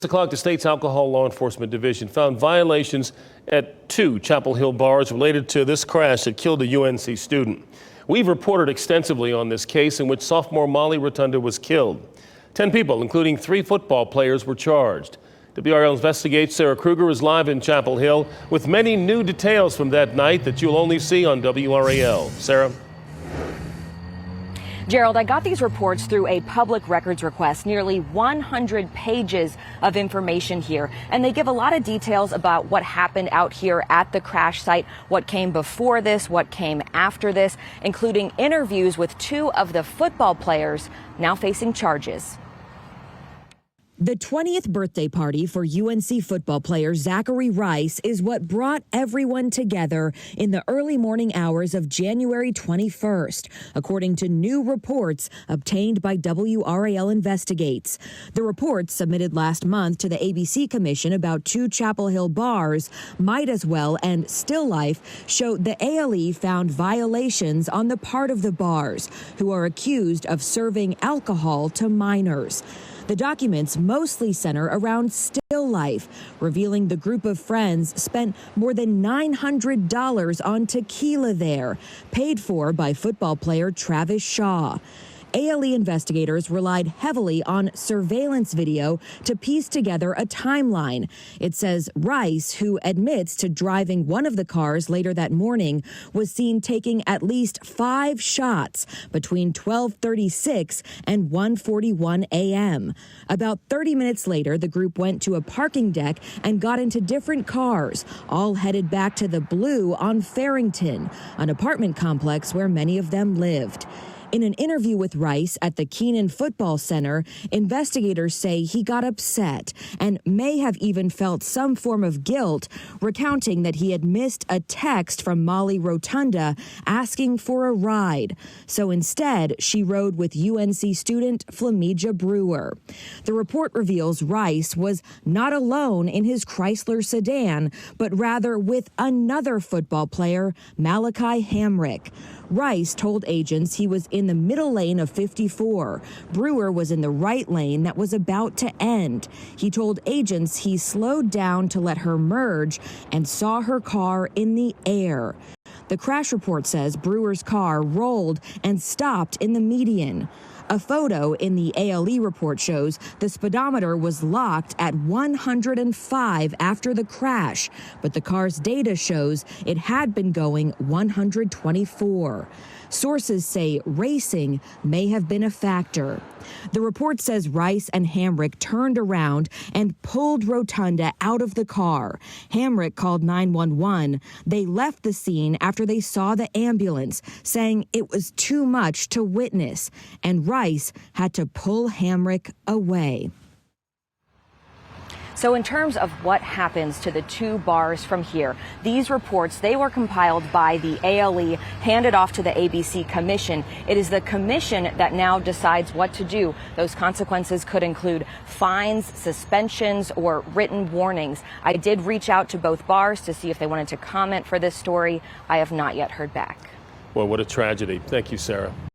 The state's alcohol law enforcement division found violations at 2 Chapel Hill bars related to this crash that killed a UNC student. We've reported extensively on this case in which sophomore Molly Rotunda was killed. 10 people, including 3 football players, were charged. WRL Investigates Sarah Kruger is live in Chapel Hill with many new details from that night that you'll only see on WRAL. Sarah? Gerald, I got these reports through a public records request, nearly 100 pages of information here, and they give a lot of details about what happened out here at the crash site, what came before this, what came after this, including interviews with 2 of the football players now facing charges. The 20th birthday party for UNC football player Zachary Rice is what brought everyone together in the early morning hours of January 21st, according to new reports obtained by WRAL Investigates. The reports submitted last month to the ABC Commission about 2 Chapel Hill bars, Might As Well and Still Life, showed the ALE found violations on the part of the bars, who are accused of serving alcohol to minors. The documents mostly center around Still Life, revealing the group of friends spent more than $900 on tequila there, paid for by football player Travis Shaw. ALE investigators relied heavily on surveillance video to piece together a timeline. It says Rice, who admits to driving one of the cars later that morning, was seen taking at least 5 shots between 12:36 and 1:41 a.m. About 30 minutes later, the group went to a parking deck and got into different cars, all headed back to the Blue on Farrington, an apartment complex where many of them lived. In an interview with Rice at the Keenan Football Center, investigators say he got upset and may have even felt some form of guilt, recounting that he had missed a text from Molly Rotunda asking for a ride. So instead, she rode with UNC student Flamija Brewer. The report reveals Rice was not alone in his Chrysler sedan, but rather with another football player, Malachi Hamrick. Rice told agents he was in the middle lane of 54. Brewer was in the right lane that was about to end. He told agents he slowed down to let her merge and saw her car in the air. The crash report says Brewer's car rolled and stopped in the median. A photo in the ALE report shows the speedometer was locked at 105 after the crash, but the car's data shows it had been going 124. Sources say racing may have been a factor. The report says Rice and Hamrick turned around and pulled Rotunda out of the car. Hamrick called 911. They left the scene after they saw the ambulance, saying it was too much to witness, and Rice had to pull Hamrick away. So in terms of what happens to the 2 bars from here, these reports, they were compiled by the ALE, handed off to the ABC Commission. It is the commission that now decides what to do. Those consequences could include fines, suspensions, or written warnings. I did reach out to both bars to see if they wanted to comment for this story. I have not yet heard back. Well, what a tragedy. Thank you, Sarah.